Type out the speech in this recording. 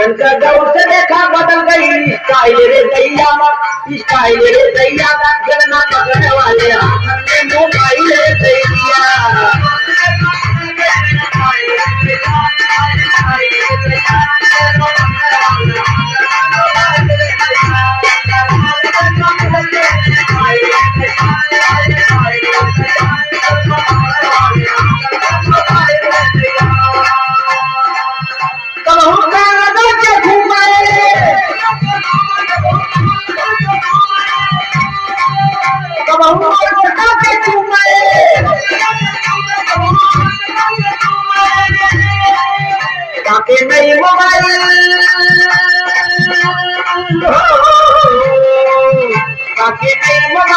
उनका दौर से देखा बदल गई स्टाइल रे दैया गणना पकड़ने वाले हमने मोबाइल रे दैया ताकि नई मोबाइल ताकि नई मोबाइल